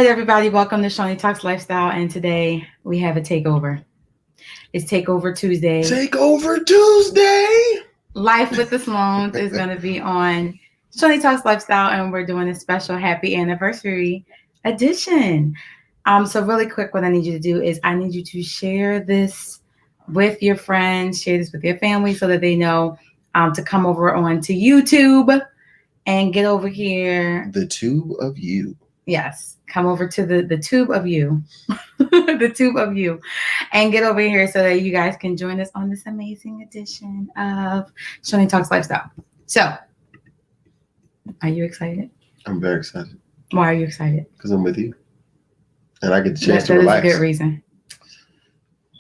right, everybody, welcome to Shawnee Talks Lifestyle, and today we have a takeover. It's Takeover Tuesday. Takeover Tuesday. Life with the Sloans is going to be on Shawnee Talks Lifestyle, and we're doing a special happy anniversary edition. So really quick, what I need you to do is I need you to share this with your friends, share this with your family so that they know to come over onto YouTube and get over here. The tube of you. Yes, come over to the tube of you, the tube of you, and get over here so that you guys can join us on this amazing edition of Shawnee Talks Lifestyle. So, are you excited? I'm very excited. Why are you excited? Because I'm with you. And I get the chance to That relax. is a good reason.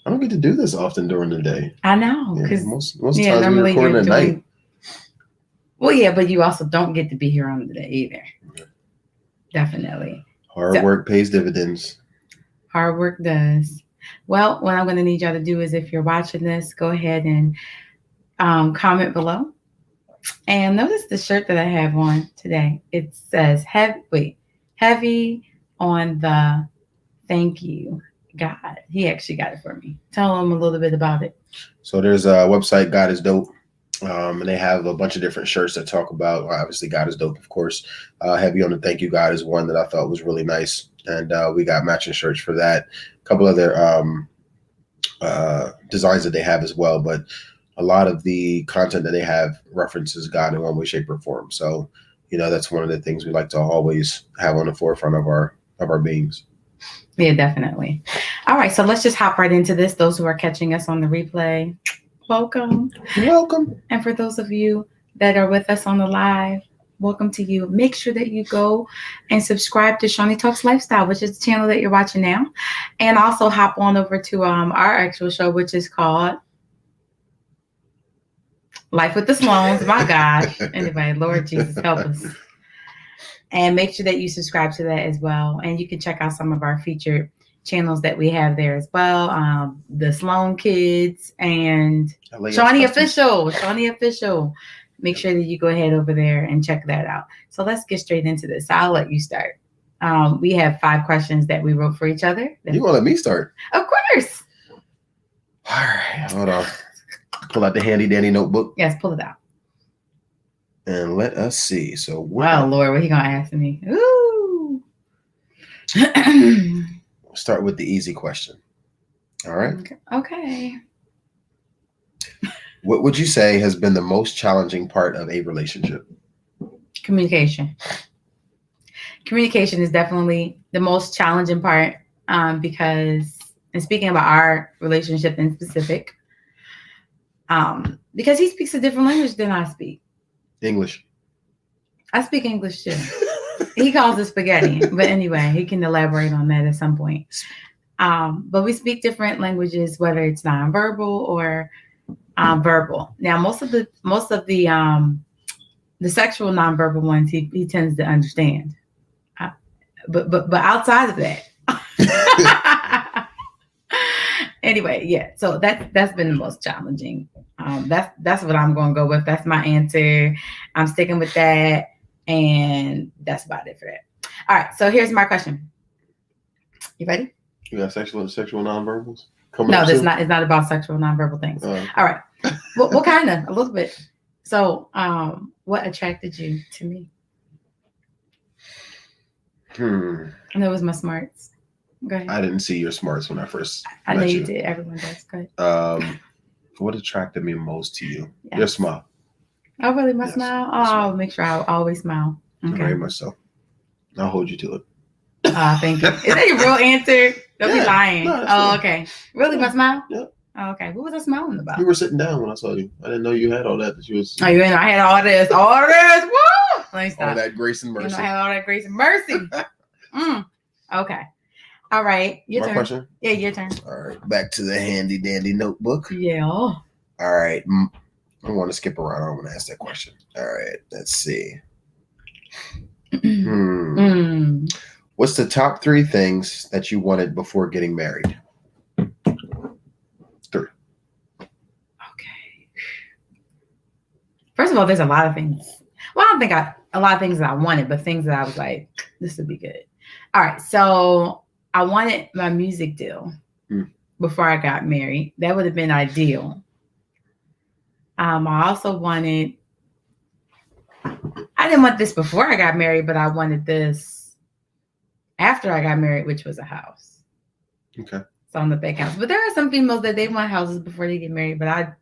I don't get to do this often during the day. I know. Yeah, most times we're recording at night. Well, yeah, but you also don't get to be here on the day either. Yeah. Definitely. Hard work pays dividends. Hard work does. Well, what I'm going to need y'all to do is if you're watching this, go ahead and comment below. And notice the shirt that I have on today. It says heavy on the thank you, God. He actually got it for me. Tell him a little bit about it. So there's a website, God is Dope. And they have a bunch of different shirts that talk about, obviously, God is Dope, of course. Heavy on the Thank You, God is one that I thought was really nice. And we got matching shirts for that. A couple other designs that they have as well. But a lot of the content that they have references God in one way, shape, or form. So, that's one of the things we like to always have on the forefront of our beings. Yeah, definitely. All right, so let's just hop right into this. Those who are catching us on the replay, welcome. And for those of you that are with us on the live, welcome to you. Make sure that you go and subscribe to Shawnee Talks Lifestyle, which is the channel that you're watching now. And also hop on over to our actual show, which is called Life with the Sloans. My gosh. Anyway, Lord Jesus, help us. And make sure that you subscribe to that as well. And you can check out some of our featured channels that we have there as well. The Sloan Kids and Shawnee Official. Make sure that you go ahead over there and check that out. So let's get straight into this. I'll let you start. We have 5 questions that we wrote for each other. You want to let me start? Of course. All right. Hold on. Pull out the handy dandy notebook. Yes, pull it out. And let us see. So, wow, Lord, what are you going to ask me? Ooh. We'll start with the easy question. All right. Okay. What would you say has been the most challenging part of a relationship? Communication. Communication is definitely the most challenging part because, and speaking about our relationship in specific, because he speaks a different language than I speak. English. I speak English too. He calls it spaghetti, but anyway, he can elaborate on that at some point. But we speak different languages, whether it's nonverbal or verbal. Now, most of the sexual nonverbal ones, he tends to understand. But outside of that, anyway, yeah. So that's been the most challenging. That's what I'm going to go with. That's my answer. I'm sticking with that, and that's about it for that. All right. So here's my question. You ready? You got sexual nonverbals? No, it's not about sexual nonverbal things. All right. What kind of? A little bit. So, what attracted you to me? And it was my smarts. Go ahead. I didn't see your smarts when I first I know you did. Everyone does. Go ahead. What attracted me most to you? Yes. Your smile. Oh, really? My smile? I'll make sure I always smile. Okay. Very much so. I'll hold you to it. Thank you. Is that your real answer? Don't be lying. No, okay. Really, my smile? Yeah. Oh, okay. What was I smiling about? You were sitting down when I saw you. I didn't know you had all that. That you was. Oh, I had all this. All this. Woo! Let me stop. All that grace and mercy. I had all that grace and mercy. Okay. All right. Your turn. Question? Yeah, your turn. All right. Back to the handy dandy notebook. Yeah. All right. I want to skip around. I want to ask that question. All right. Let's see. What's the top 3 things that you wanted before getting married? 3. Okay. First of all, there's a lot of things. Well, I don't think a lot of things that I wanted, but things that I was like, this would be good. All right. So I wanted my music deal before I got married. That would have been ideal. I also wanted, I didn't want this before I got married, but I wanted this after I got married, which was a house. Okay. So on the big house. But there are some females that they want houses before they get married, but I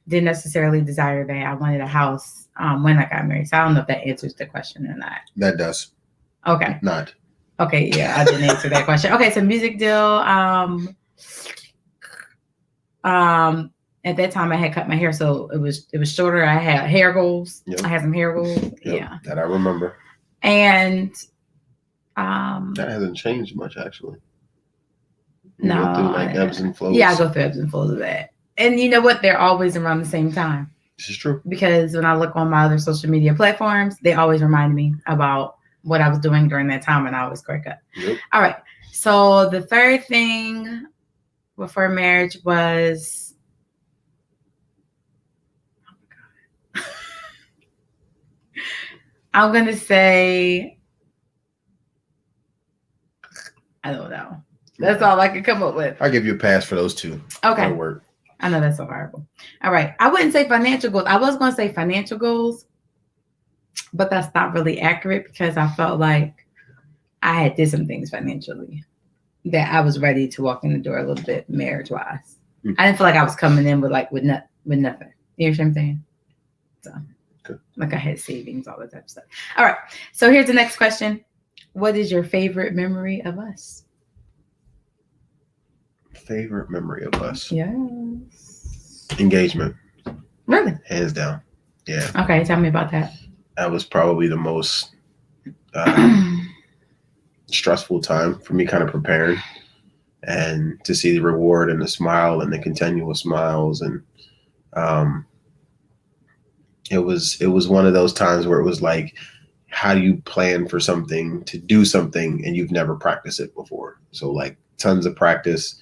didn't necessarily desire that. I wanted a house when I got married. So I don't know if that answers the question or not. That does. Okay. Not. Okay, yeah, I didn't answer that question. Okay, so music deal. At that time I had cut my hair, so it was shorter. I had hair goals. Yep. I had some hair goals. Yep. Yeah. That I remember. And that hasn't changed much actually. You no, go through like ebbs and flows. Yeah, I go through ebbs and flows of that. And you know what? They're always around the same time. This is true. Because when I look on my other social media platforms, they always remind me about what I was doing during that time, and I always crack up. Yep. All right. So the third thing before marriage was, oh my God. I'm going to say, I don't know. That's all I could come up with. I'll give you a pass for those two. Okay. That'll work. I know that's so horrible. All right. I wouldn't say financial goals. I was going to say financial goals, but that's not really accurate because I felt like I had did some things financially that I was ready to walk in the door a little bit marriage-wise. I didn't feel like I was coming in with nothing. You know what I'm saying? So, okay. Like I had savings, all that type of stuff. All right. So here's the next question. What is your favorite memory of us? Favorite memory of us? Yes. Engagement. Really? Hands down. Yeah. Okay. Tell me about that. That was probably the most stressful time for me, kind of preparing, and to see the reward and the smile and the continual smiles. And it was one of those times where it was like, how do you plan for something to do something and you've never practiced it before? So like tons of practice.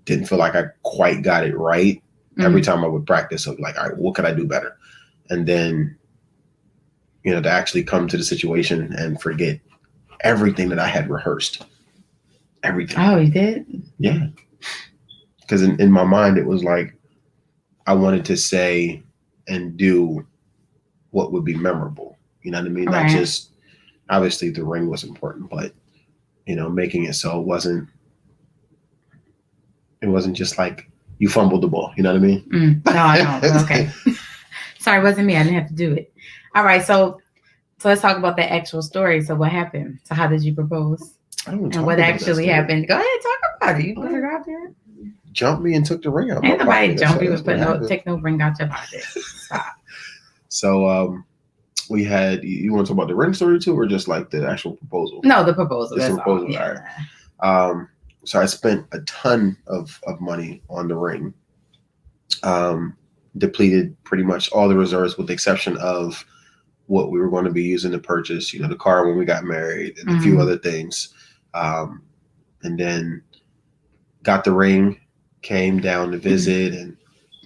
Didn't feel like I quite got it right. Mm-hmm. Every time I would practice, I was like, all right, what could I do better? And then, to actually come to the situation and forget everything that I had rehearsed. Everything. Oh, you did? Yeah. Because in my mind, it was like, I wanted to say and do what would be memorable. You know what I mean? Right. Not just, obviously the ring was important, but, making it so it wasn't just like you fumbled the ball. You know what I mean? No, I don't. Okay. Sorry, it wasn't me. I didn't have to do it. All right. So let's talk about the actual story. So what happened? So how did you propose? And what actually happened? Go ahead, talk about it. You put it out there. Jumped me and took the ring out. Ain't nobody jump you and take no ring out your pocket. Stop. So we had, you want to talk about the ring story too, or just like the actual proposal? No, the proposal. Just that's the proposal. All. Yeah. All right. So I spent a ton of money on the ring. Depleted pretty much all the reserves with the exception of what we were going to be using to purchase, the car when we got married and a few other things. And then got the ring, came down to visit, and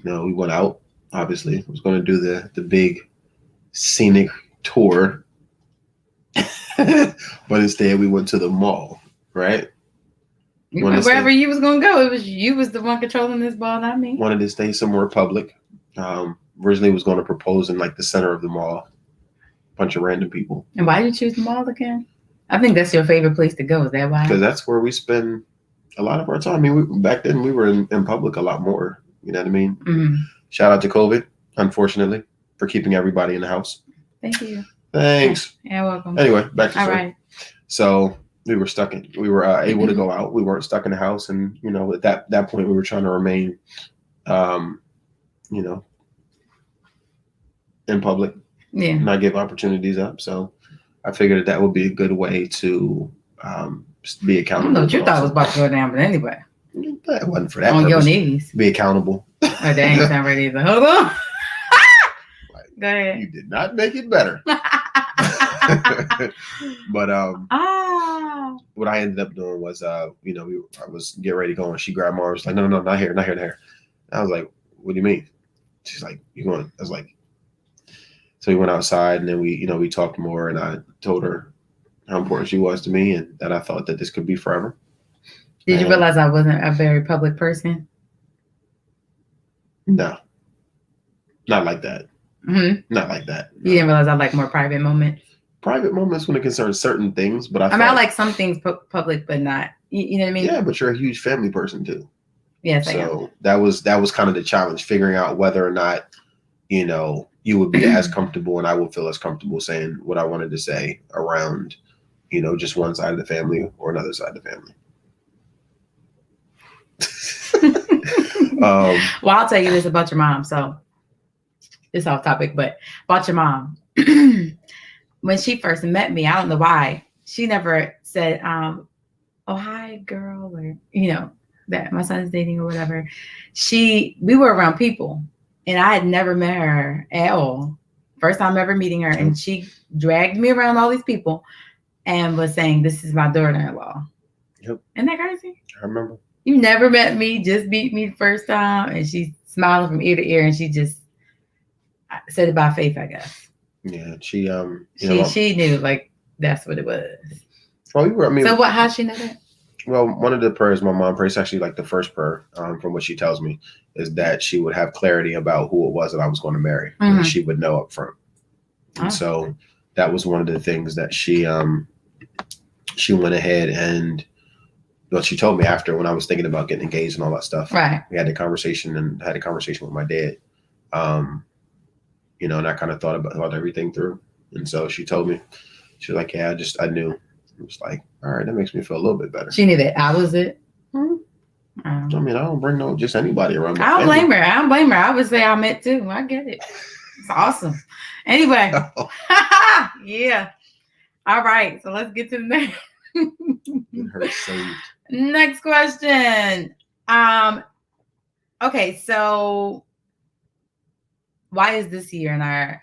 we went out. Obviously, I was going to do the big scenic tour, but instead we went to the mall, right? You went wherever you was gonna go. You was the one controlling this ball, not me. Wanted to stay somewhere public. Originally was going to propose in like the center of the mall. Bunch of random people. And why did you choose the mall again? I think that's your favorite place to go. Is that why? Because that's where we spend a lot of our time. I mean, back then we were in public a lot more. You know what I mean? Mm-hmm. Shout out to COVID, unfortunately, for keeping everybody in the house. Thank you. Thanks. You're welcome. Anyway, back to the story. Right. So we were able to go out. We weren't stuck in the house. And, at that point we were trying to remain, in public. Yeah. Not give opportunities up. So I figured that would be a good way to be accountable. I don't know what you thought was about to go down, but anyway. It wasn't for that on purpose. Your knees. Be accountable. Oh, that ain't sound right either. Hold on. Go ahead. You did not make it better. But what I ended up doing was, I was getting ready to go, and she grabbed my arm. Was like, no, not here. And I was like, what do you mean? She's like, you going? I was like, so we went outside, and then we talked more, and I told her, how important she was to me, and that I thought that this could be forever. Did you realize I wasn't a very public person? No, not like that. Mm-hmm. Not like that. No. You didn't realize I like more private moments? Private moments when it concerns certain things, but I like some things public, but not. You know what I mean? Yeah, but you're a huge family person too. Yes, so that was kind of the challenge, figuring out whether or not, you know, you would be as comfortable and I would feel as comfortable saying what I wanted to say around, you know, just one side of the family or another side of the family. Well, I'll tell you this about your mom. So it's off topic, but about your mom. When she first met me, I don't know why, she never said, oh, hi, girl, or, you know, that my son's dating or whatever. We were around people, and I had never met her at all. First time ever meeting her, and she dragged me around all these people and was saying, this is my daughter-in-law. Yep. Isn't that crazy? I remember. You never met me, just beat me the first time, and she's smiling from ear to ear, and she just said it by faith, I guess. Yeah, she knew, like, that's what it was. Well, so how she know that? Well, one of the prayers my mom prays, actually like the first prayer, from what she tells me, is that she would have clarity about who it was that I was going to marry. Mm-hmm. And she would know up front. And so that was one of the things that she went ahead and, well, she told me after, when I was thinking about getting engaged and all that stuff. Right. We had a conversation with my dad. You know, and I kind of thought about everything through. And so she told me, she was like, yeah, I knew. It was like, all right, that makes me feel a little bit better. She knew that I was it. Mm-hmm. I mean, I don't bring just anybody around. I don't blame her. I would say I met too. I get it. It's awesome. Anyway. Yeah. All right. So let's get to the next question. Okay. So why is this year in our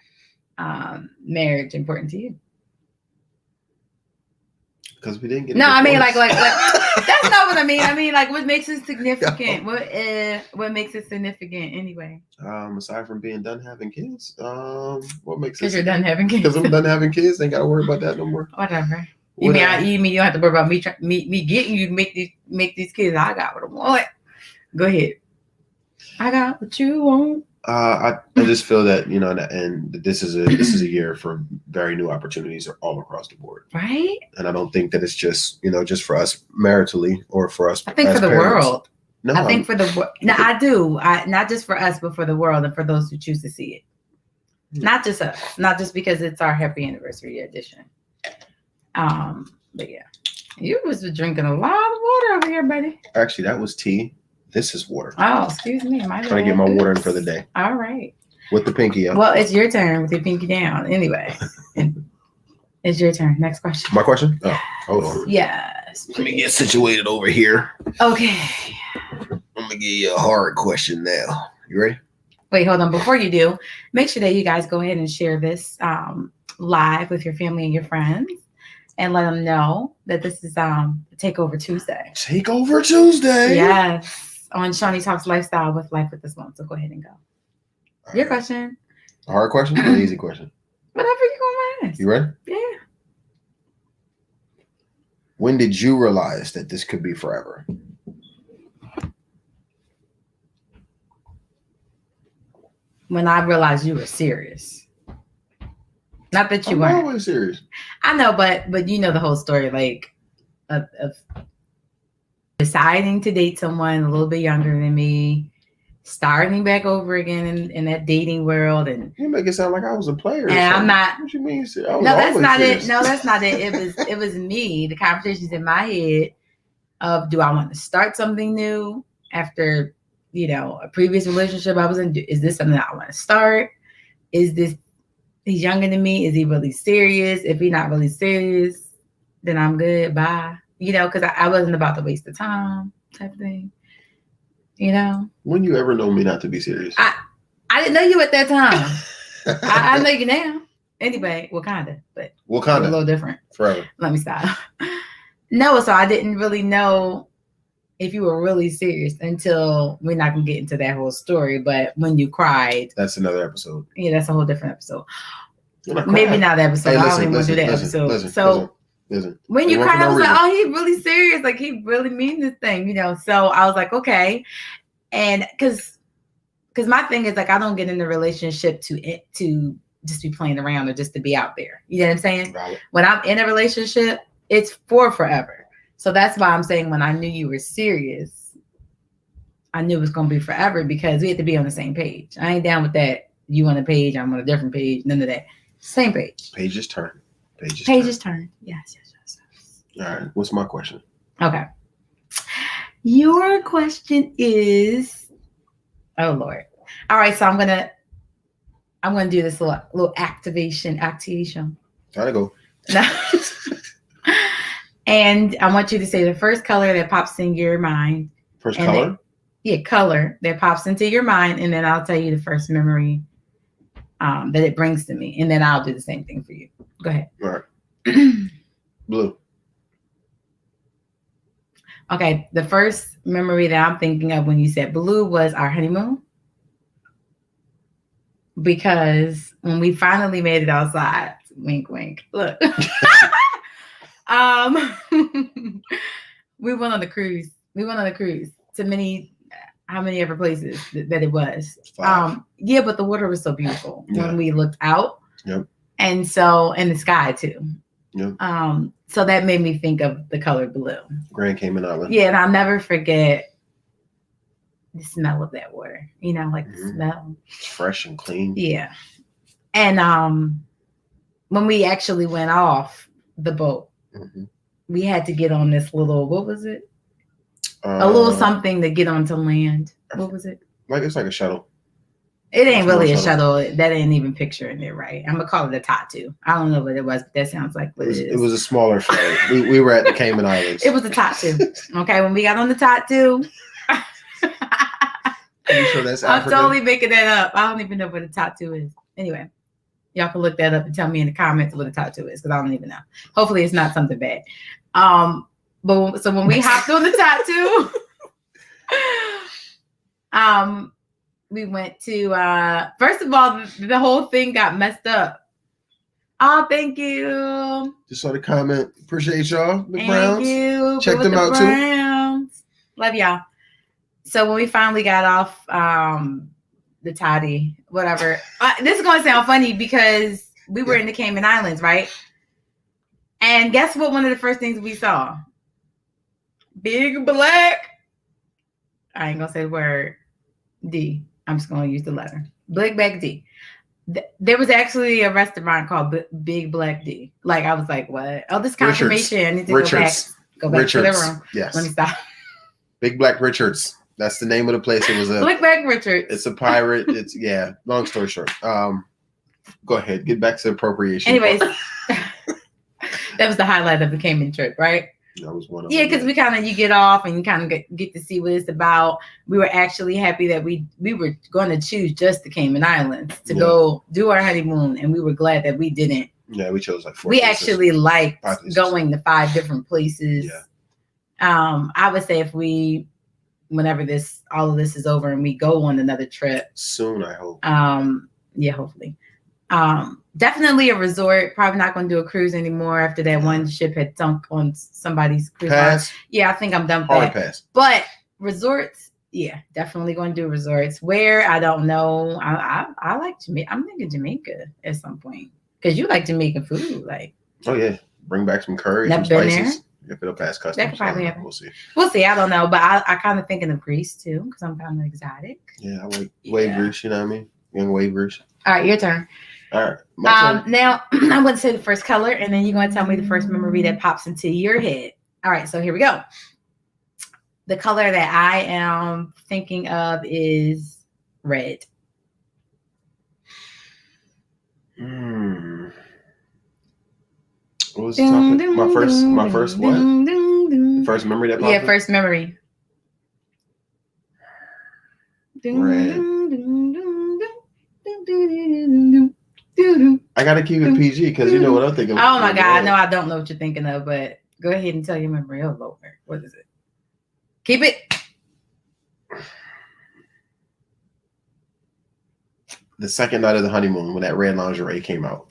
marriage important to you? Because we didn't get. No, I mean like that's not what I mean. I mean, like, what makes it significant? What makes it significant anyway? Aside from being done having kids, what makes it? Because you're done having kids. Because I'm done having kids, ain't got to worry about that no more. Whatever. You mean you don't have to worry about me getting you to make these kids? I got what I want. Go ahead. I got what you want. I just feel that, you know, and this is a year for very new opportunities all across the board, right? And I don't think that it's just, you know, just for us maritally or for us. I think for the parents. world. No, I think for the world. No, I do. Not just for us, but for the world and for those who choose to see it. Not just us. Not just because it's our happy anniversary edition. But yeah, you was drinking a lot of water over here, buddy. Actually, that was tea. This is water. Oh, excuse me. Trying to get my water in for the day. All right. With the pinky up. Well, it's your turn with your pinky down. Anyway, it's your turn. Next question. My question? Oh, hold on. Yes. Let me get situated over here. Okay. I'm going to give you a hard question now. You ready? Wait, hold on. Before you do, make sure that you guys go ahead and share this live with your family and your friends. And let them know that this is TakeOver Tuesday. TakeOver Tuesday? Yes. On Shawnee Talks Lifestyle with Life with the Sloans. So go ahead and go. All Your right. question. A hard question or an easy question? Whatever you going to ask. You ready? Yeah. When did you realize that this could be forever? When I realized you were serious. Not that you weren't. I'm always serious. I know, but you know the whole story, like of deciding to date someone a little bit younger than me, starting back over again in that dating world, and you make it sound like I was a player. And I'm not. What you mean? No, that's not serious. It. No, that's not it. It was me. The conversations in my head of, do I want to start something new after, you know, a previous relationship I was in? Is this something that I want to start? Is this? He's younger than me. Is he really serious? If he's not really serious, then I'm good. Bye. You know, because I wasn't about to waste the time type of thing. You know? When you ever know me not to be serious? I didn't know you at that time. I know you now. Anyway, Wakanda. But Wakanda. A little different. Forever. Let me stop. No, so I didn't really know if you were really serious until we're not going to get into that whole story. But when you cried. That's another episode. Yeah, that's a whole different episode. Maybe not that episode. Hey, listen, I don't even want to do that episode. Listen. Listen, when you everyone cried, for I no was like, reason. oh, he really serious. Like, he really mean this thing, you know? So I was like, okay. And because my thing is, like, I don't get in the relationship to just be playing around or just to be out there. You know what I'm saying? Valid. When I'm in a relationship, it's for forever. So that's why I'm saying when I knew you were serious, I knew it was going to be forever because we had to be on the same page. I ain't down with that. You on a page, I'm on a different page. None of that. Same page. Pages turn. Pages turn. Yes. All right. What's my question? Okay. Your question is, oh Lord. All right, so I'm gonna do this little activation. Try to go. No. And I want you to say the first color that pops in your mind. First color? Color that pops into your mind, and then I'll tell you the first memory that it brings to me, and then I'll do the same thing for you. Go ahead. All right. Blue. Okay, the first memory that I'm thinking of when you said blue was our honeymoon. Because when we finally made it outside, wink, wink, look. We went on a cruise. To how many ever places that it was. 5. Yeah, but the water was so beautiful when we looked out. Yep. And so, and the sky too. Yep. So that made me think of the color blue. Grand Cayman Island. Yeah, and I'll never forget the smell of that water. You know, like the smell. It's fresh and clean. Yeah. And when we actually went off the boat, we had to get on this little, what was it? A little something to get onto land. What was it? It's like a shuttle. It ain't really a shuttle. That ain't even picturing it right. I'm gonna call it a tattoo. I don't know what it was, but that sounds like what it is. It was a smaller ferry. we were at the Cayman Islands. It was a tattoo. Okay, when we got on the tattoo. Are you sure that's African? I'm totally making that up. I don't even know what a tattoo is. Anyway, y'all can look that up and tell me in the comments what a tattoo is because I don't even know. Hopefully, it's not something bad. But so when we hopped on the tattoo, we went to first of all, the whole thing got messed up. Oh, thank you. Just saw the comment. Appreciate y'all. The thank Browns. You. Check them out too. Love y'all. So when we finally got off the toddy, whatever. This is gonna sound funny because we were in the Cayman Islands, right? And guess what? One of the first things we saw. Big black. I ain't gonna say the word D. I'm just gonna use the letter. Big Black D. There was actually a restaurant called Big Black D. Like I was like, what? Oh, this confirmation. I need to go back to the room. Yes. Let me stop. Big Black Richards. That's the name of the place. It was a Big Black Richards. It's a pirate. It's long story short. Go ahead. Get back to appropriation. Anyways, that was the highlight of the Cayman trip, right? That was one of them. Yeah, because you get off and you kind of get to see what it's about. We were actually happy that we were going to choose just the Cayman Islands to go do our honeymoon, and we were glad that we didn't. Yeah, we chose like 4 We places. actually liked going to 5 different places. Yeah. I would say whenever all of this is over and we go on another trip soon, I hope. Yeah, hopefully. Definitely a resort. Probably not going to do a cruise anymore after that one ship had sunk on somebody's cruise line. Yeah, I think I'm done with that. Pass. But resorts, yeah, definitely going to do resorts. Where I don't know. I like Jamaica. I'm thinking Jamaica at some point because you like Jamaican food, like. Oh yeah, bring back some curry, Never some been spices. If it'll pass customs, that could probably happen. We'll see. We'll see. I don't know, but I kind of thinking of Greece too because I'm kind of exotic. Yeah, I like wave Greece. You know what I mean? Young wave Greece. All right, your turn. All right. Now I'm going to say the first color, and then you're going to tell me the first memory that pops into your head. All right, so here we go. The color that I am thinking of is red. What was the topic? My first what? The first memory that popped. Yeah, first memory. Red. I gotta keep it PG because you know what I'm thinking. Oh my God, no, I don't know what you're thinking of, but go ahead and tell your memory. Oh Lord, what is it? Keep it. The second night of the honeymoon when that red lingerie came out.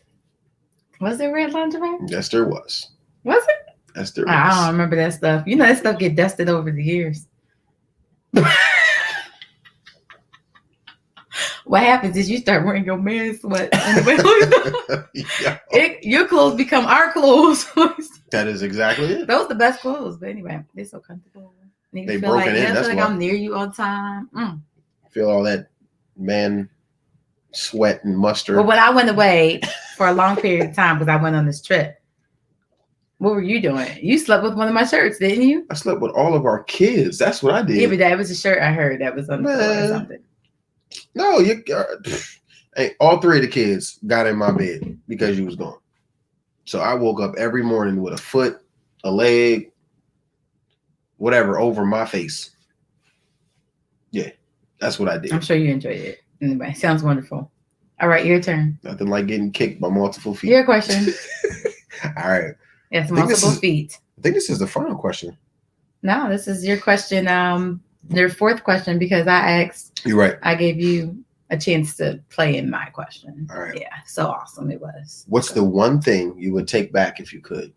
Was there red lingerie? Yes, there was. Was it? Esther I Ross. don't remember that stuff. You know, that stuff get dusted over the years. What happens is you start wearing your man's sweat. Yeah. Your clothes become our clothes. That is exactly it. Those are the best clothes. But anyway, they're so comfortable. They feel broken like, in. I That's feel like why. I'm near you all the time. Feel all that man sweat and mustard. But when I went away for a long period of time because I went on this trip, what were you doing? You slept with one of my shirts, didn't you? I slept with all of our kids. That's what I did. Yeah, but that was a shirt I heard that was on the floor or something. No, hey, all three of the kids got in my bed because you was gone. So I woke up every morning with a foot, a leg, whatever over my face. Yeah, that's what I did. I'm sure you enjoyed it. Anyway, sounds wonderful. All right, your turn. Nothing like getting kicked by multiple feet. Your question. All right. Yes, multiple feet. I think this is the final question. No, this is your question. Your fourth question, because I asked. You're right. I gave you a chance to play in my question. All right. Yeah, so awesome it was. What's the one thing you would take back if you could?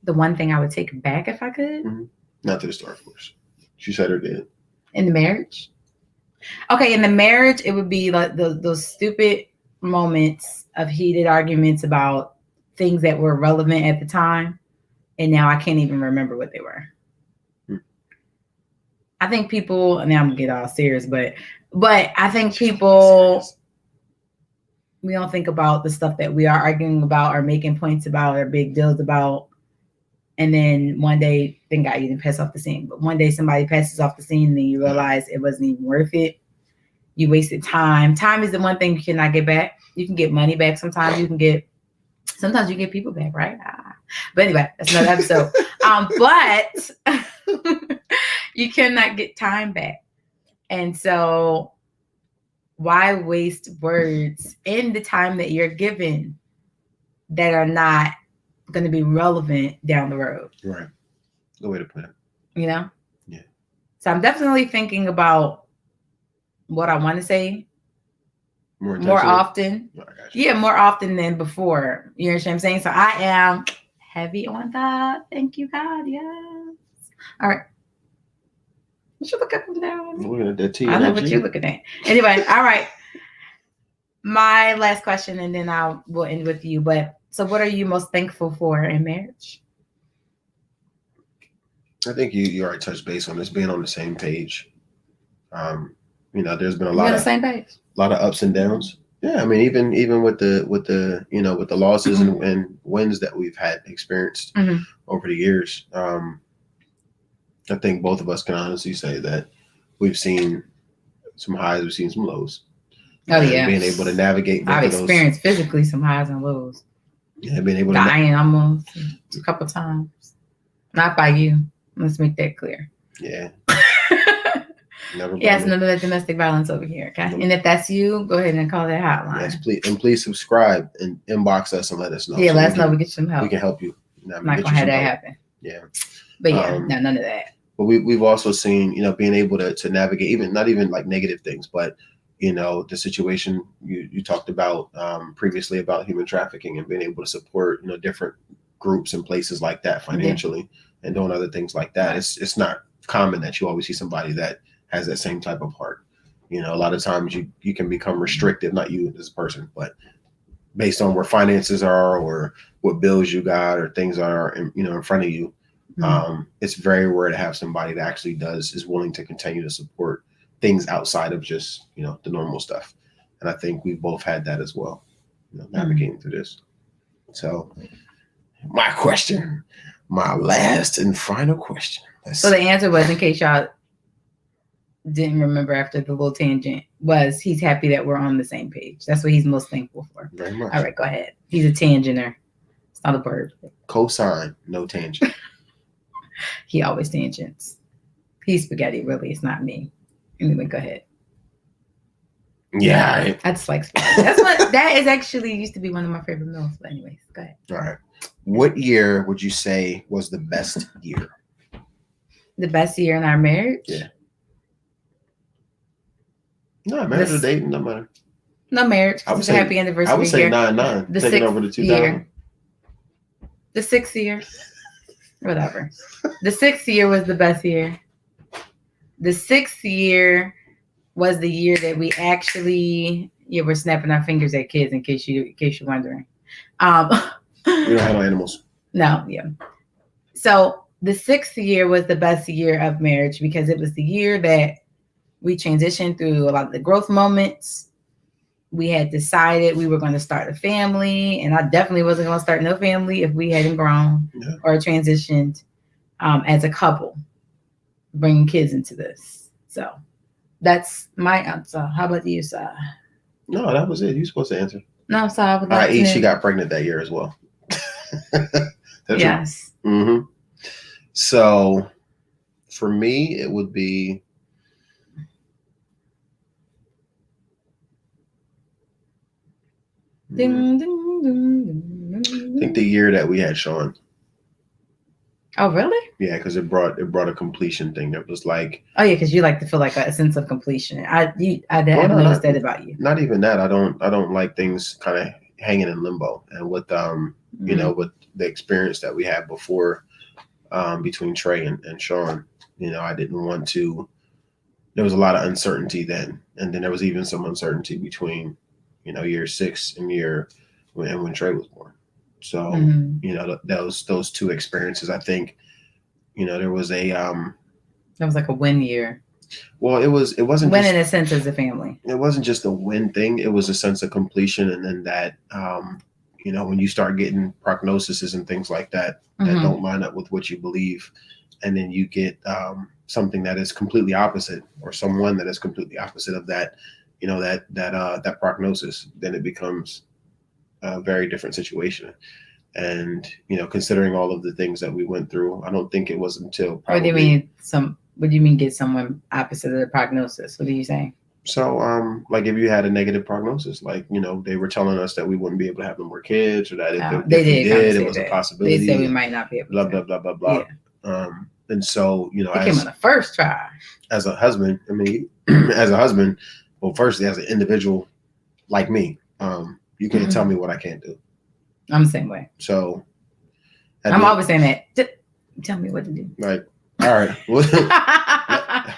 The one thing I would take back if I could? Mm-hmm. Not to the Star Force. She said her did. In the marriage? Okay, in the marriage, it would be like those stupid moments of heated arguments about things that were relevant at the time, and now I can't even remember what they were. I think people, and now I'm gonna get all serious, but I think people, we don't think about the stuff that we are arguing about or making points about or big deals about, and then one day, thank God you didn't pass off the scene, but one day somebody passes off the scene and then you realize it wasn't even worth it. You wasted time. Time is the one thing you cannot get back. You can get money back sometimes. Sometimes you get people back, right? But anyway, that's another episode. But you cannot get time back. And so why waste words in the time that you're given that are not going to be relevant down the road? Right. Good way to put it. You know? Yeah. So I'm definitely thinking about what I want to say more often. Oh, yeah, more often than before. You know what I'm saying? So I am heavy on that. Thank you, God. Yes. All right. You should look up and down. I'm looking at that T. I know what you're looking at. Anyway, all right. My last question, and then we'll end with you. But so what are you most thankful for in marriage? I think you already touched base on this, being on the same page. There's been a lot of ups and downs. Yeah, I mean, even with the with the losses and wins that we've had experienced over the years, I think both of us can honestly say that we've seen some highs, we've seen some lows. Oh yeah, being able to navigate. I've experienced physically some highs and lows. Yeah, being able to dying almost a couple times, not by you. Let's make that clear. Yeah. Yes, none of that domestic violence over here. Okay, and if that's you, go ahead and call that hotline. Yes, please subscribe and inbox us and let us know. Yeah, let us know. We get some help. We can help you. I'm not gonna have that happen. Yeah, but yeah, no, none of that. But we've also seen, being able to navigate not even like negative things, but the situation you talked about previously about human trafficking and being able to support different groups and places like that financially and doing other things like that. It's not common that you always see somebody that has that same type of heart. A lot of times you can become restrictive, not you as a person, but based on where finances are or what bills you got or things are in front of you. It's very rare to have somebody that actually is willing to continue to support things outside of just the normal stuff. And I think we've both had that as well, navigating through this. So my last and final question. So the answer was, in case y'all didn't remember after the little tangent, was he's happy that we're on the same page. That's what he's most thankful for. Very much. All right, go ahead. He's a tangenter. It's not a bird. Cosign, no tangent. He always tangents. He's spaghetti, really. It's not me. Anyway, go ahead. Yeah. I just like spaghetti. That is actually used to be one of my favorite meals. But anyways, go ahead. All right. What year would you say was the best year? The best year in our marriage? Yeah. No, marriage or dating, no matter. No marriage. I would say happy anniversary. I would say 9/9. Taking over to 2000. The 6th year. Whatever. The 6th year was the best year. The 6th year was the year that we actually we're snapping our fingers at kids in case you're wondering. We don't have no animals. No, yeah. So the 6th year was the best year of marriage because it was the year that we transitioned through a lot of the growth moments. We had decided we were going to start a family, and I definitely wasn't going to start no family if we hadn't grown or transitioned as a couple, bringing kids into this. So that's my answer. How about you, sir? No, that was it. You're supposed to answer. No, so I would like to. She got pregnant that year as well. Yes. Mm-hmm. So for me, it would be. Ding, ding, ding, I think the year that we had Sean. Oh, really? Yeah, because it brought a completion thing that was like. Oh yeah, because you like to feel like a sense of completion. I noticed that about you. Not even that. I don't like things kind of hanging in limbo. And with you know, with the experience that we had before between Trey and Sean, you know, I didn't want to. There was a lot of uncertainty then, and then there was even some uncertainty between, you know, year 6 and when Trey was born. So you know, those two experiences, I think, you know, there was a that was like a win year. Well, it wasn't win in a sense as a family. It wasn't just a win thing. It was a sense of completion, and then that you know, when you start getting prognoses and things like that that don't line up with what you believe, and then you get something that is completely opposite, or someone that is completely opposite of that, you know, that prognosis, then it becomes a very different situation. And, you know, considering all of the things that we went through, I don't think it was until probably. What do you mean get someone opposite of the prognosis? What are you saying? So, like if you had a negative prognosis, like, you know, they were telling us that we wouldn't be able to have no more kids, or that if we did, it was a possibility. They said we might not be able blah, to. blah, blah, blah, blah. Yeah. And so, you know, it came on the first try. As a husband, I mean, as a husband, well, firstly, as an individual like me, you can't tell me what I can't do. I'm the same way. So I'm always saying that. Tell me what to do. Right. All right. Well,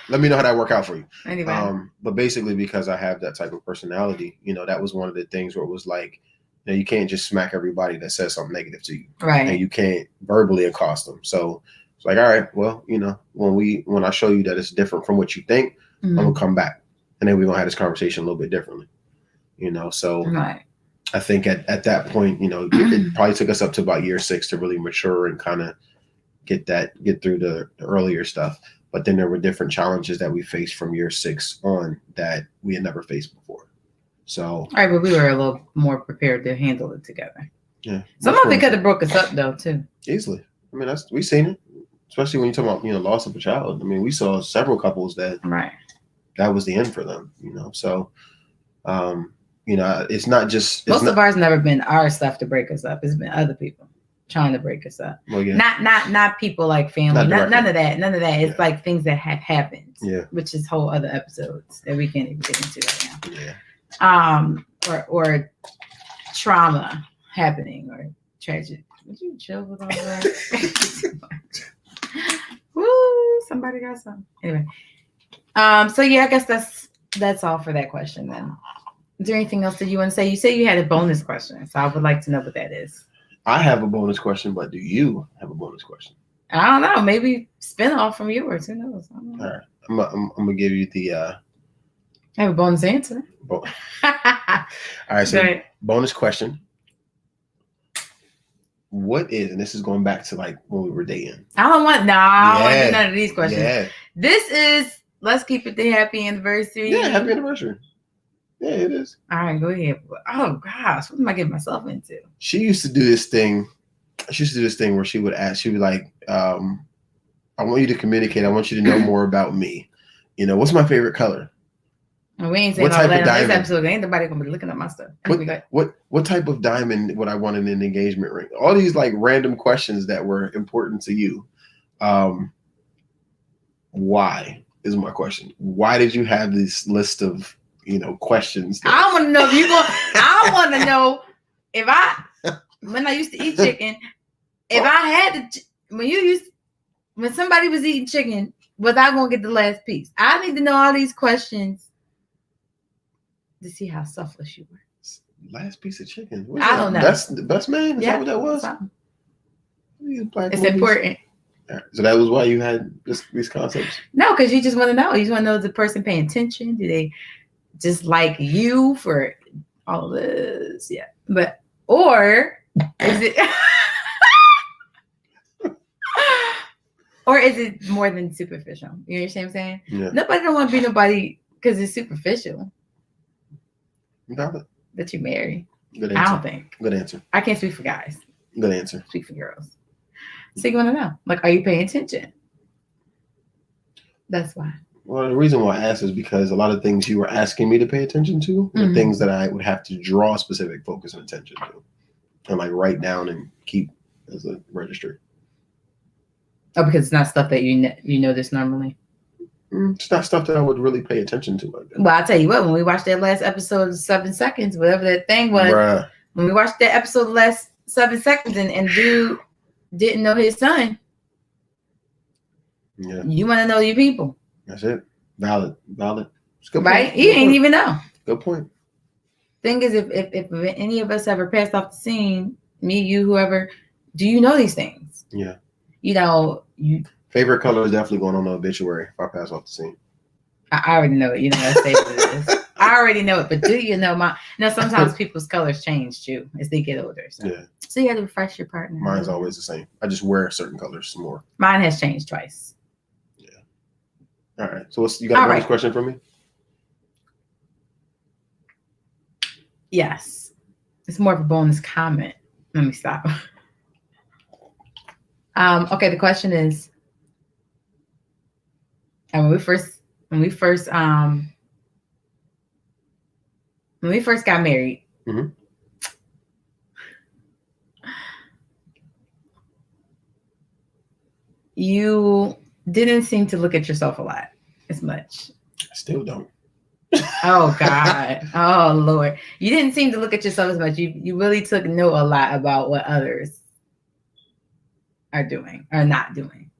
let me know how that work out for you. Anyway. But basically, because I have that type of personality, you know, that was one of the things where it was like, you know, you can't just smack everybody that says something negative to you. Right. And you can't verbally accost them. So it's like, all right, well, you know, when I show you that it's different from what you think, I'm gonna come back, and then we're gonna have this conversation a little bit differently. You know, so right. I think at that point, you know, it probably took us up to about year 6 to really mature and kind of get through the earlier stuff. But then there were different challenges that we faced from year 6 on that we had never faced before. So, all right, but we were a little more prepared to handle it together. Yeah. Some of it could have broke us up though too. Easily. I mean, we've seen it, especially when you talk about, you know, loss of a child. I mean, we saw several couples that that was the end for them. You know, so. You know, it's not just. Most of ours never been our stuff to break us up. It's been other people trying to break us up. Well, yeah. Not people like family. None of that. It's Yeah. like things that have happened. Yeah. Which is whole other episodes that we can't even get into right now. Yeah. Or trauma happening or tragic. Would you chill with all that? Woo! Somebody got something. Anyway. So yeah, I guess that's all for that question then. Is there anything else that you want to say? You said you had a bonus question, so I would like to know what that is. I have a bonus question, but do you have a bonus question? I don't know. Maybe spin off from yours. Who knows? I don't know. All right. I'm gonna give you the. I have a bonus answer. All right. So bonus question. What is, and this is going back to like when we were dating. I don't want to do none of these questions. Yeah. This is, let's keep it the happy anniversary. Yeah, happy anniversary. Yeah, it is. All right, go ahead. Oh gosh, what am I getting myself into? She used to do this thing. Where she would ask, she would like, I want you to communicate. I want you to know more about me. You know, what's my favorite color? And we ain't saying all that on this episode. Ain't nobody gonna be looking at my stuff. What type of diamond would I want in an engagement ring? All these like random questions that were important to you. Why is my question? Why did you have this list of, you know, questions? I want to know if you're going. I want to know if when I used to eat chicken, If I had to, when somebody was eating chicken, was I gonna get the last piece? I need to know all these questions to see how selfless you were. Last piece of chicken. I don't know. That's the best man. Is that what that was? It's important. So that was why you had these concepts? No, because you just want to know. You just want to know, is the person paying attention? Do they just like you for all this? Yeah. But, or is it, or is it more than superficial? You understand what I'm saying? Yeah. Nobody don't want to be nobody because it's superficial. Got it. That you marry. Good answer. I don't think. Good answer. I can't speak for guys. Good answer. Speak for girls. So you want to know, like, are you paying attention? That's why. Well, the reason why I asked is because a lot of things you were asking me to pay attention to are things that I would have to draw specific focus and attention to, and like write down and keep as a registry. Oh, because it's not stuff that you notice normally. It's not stuff that I would really pay attention to. Like that. Well, I'll tell you what. When we watched that last episode of 7 Seconds, whatever that thing was, Bruh. when we watched that episode of the last 7 Seconds, and dude didn't know his son. Yeah. You want to know your people. That's it. Valid. It's good Right? Point. He ain't even know. Good point. Thing is, if any of us ever passed off the scene, me, you, whoever, do you know these things? Yeah. You know, Favorite color is definitely going on the obituary if I pass off the scene. I already know it. You know what it is. I already know it, but do you know sometimes people's colors change too as they get older. So. Yeah. So you got to refresh your partner. Mine's always the same. I just wear certain colors more. Mine has changed twice. Yeah. All right. So you got a bonus question for me? Yes. It's more of a bonus comment. Let me stop. Okay, the question is, and when we first got married, you didn't seem to look at yourself a lot as much. I still don't. Oh God. Oh Lord. You didn't seem to look at yourself as much. You really took note a lot about what others are doing or not doing.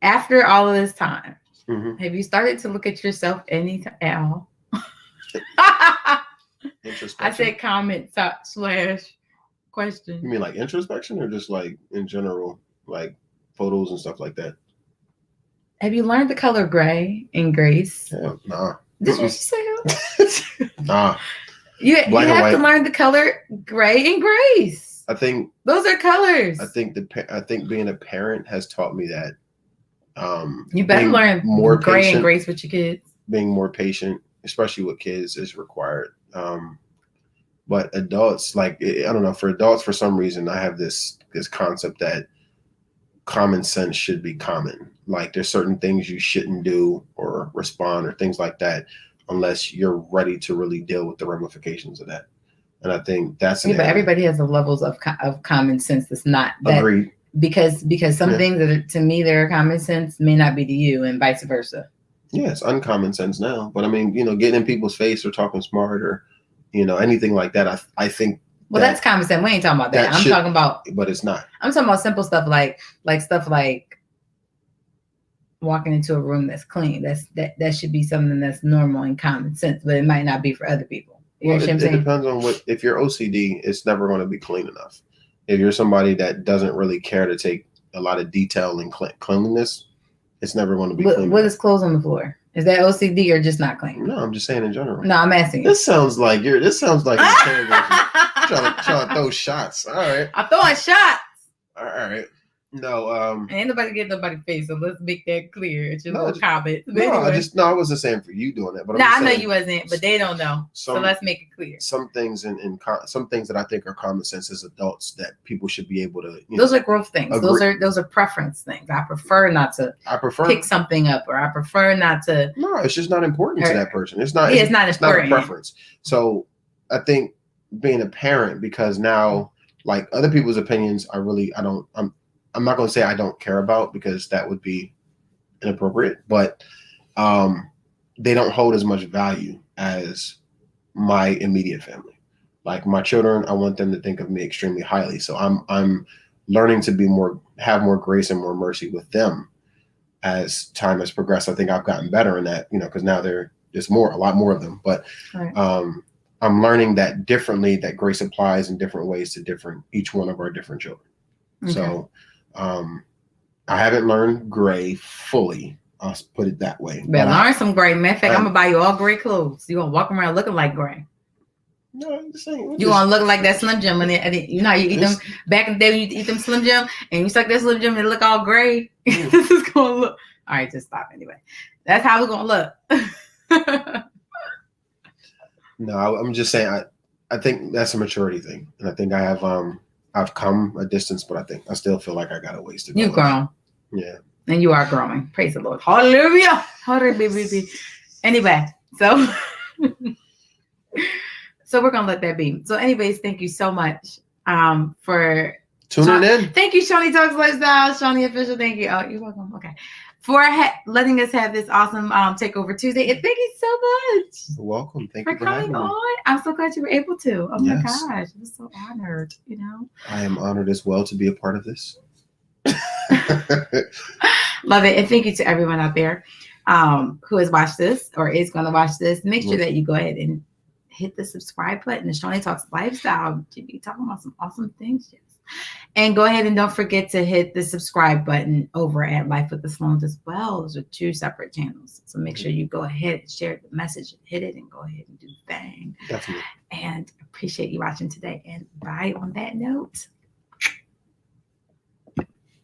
After all of this time, have you started to look at yourself at all? I said comment / question. You mean like introspection or just like in general, like photos and stuff like that? Have you learned the color gray in Grace? Hell, nah. Did you say Nah. You have to learn the color gray in Grace. I think those are colors. I think being a parent has taught me that. You better learn more gray and Grace with your kids. Being more patient, especially with kids, is required. But adults, like, I don't know, for adults, for some reason, I have this concept that common sense should be common. Like, there's certain things you shouldn't do or respond or things like that unless you're ready to really deal with the ramifications of that. And I think that's but everybody has the levels of common sense that's not that. Agreed. Because some things that are, to me, they're common sense may not be to you, and vice versa. Yeah, it's uncommon sense now. But I mean, getting in people's face or talking smart or, anything like that, I think. Well, that's common sense. We ain't talking about that. I'm talking about. But it's not. I'm talking about simple stuff like stuff like walking into a room that's clean. That should be something that's normal and common sense, but it might not be for other people. It depends on if you're OCD, it's never going to be clean enough. If you're somebody that doesn't really care to take a lot of detail in cleanliness, it's never going to be clean. What is clothes on the floor? Is that OCD or just not clean? No, I'm just saying in general. No, I'm asking you. This sounds like an interrogation. trying to throw shots. All right. I'm throwing shots. All right. No, ain't nobody get nobody's face, so let's make that clear. It's your little comment. I wasn't saying for you doing that, but I know you wasn't, but they don't know. So let's make it clear. Some things some things that I think are common sense as adults that people should be able to. Those are growth things. Agree. Those are preference things. I prefer not to. Pick something up, or I prefer not to. No, it's just not important to that person. It's not. It's not important. Not a preference. So I think being a parent, because now, like, other people's opinions, I'm not going to say I don't care about, because that would be inappropriate, but they don't hold as much value as my immediate family. Like, my children, I want them to think of me extremely highly. So I'm learning to have more grace and more mercy with them as time has progressed. I think I've gotten better in that, because now there's a lot more of them. But Right. I'm learning that differently, that grace applies in different ways to each one of our different children. Okay. So I haven't learned gray fully. I'll put it that way. But learn some gray. Matter of fact, I'm gonna buy you all gray clothes. You're gonna walk around looking like gray. No, I'm just saying. You gonna look like that Slim Jim, and you know how you eat them back in the day. You eat them Slim Jim, and you suck that Slim Jim, and it look all gray. This is gonna look. All right, just stop anyway. That's how it's gonna look. No, I'm just saying. I think that's a maturity thing, and I think I've come a distance, but I still feel like I got a ways to go. You've grown. Yeah. And you are growing. Praise the Lord. Hallelujah. Hallelujah. Anyway, so we're gonna let that be. So, anyways, thank you so much for tuning in. Thank you, Shawnee Talks Lifestyle, Shawnee Official. Thank you. Oh, you're welcome. Okay. For letting us have this awesome Takeover Tuesday. And thank you so much. You're welcome. Thank you for coming on. I'm so glad you were able to. Oh my gosh. I'm so honored, I am honored as well to be a part of this. Love it. And thank you to everyone out there who has watched this or is going to watch this. Make sure that you go ahead and hit the subscribe button. The Shawnee Talks Lifestyle. You're talking about some awesome things. And go ahead and don't forget to hit the subscribe button over at Life with the Sloans as well. Those are 2 separate channels. So make sure you go ahead and share the message, hit it, and go ahead and do the thing. Definitely. And appreciate you watching today. And bye on that note.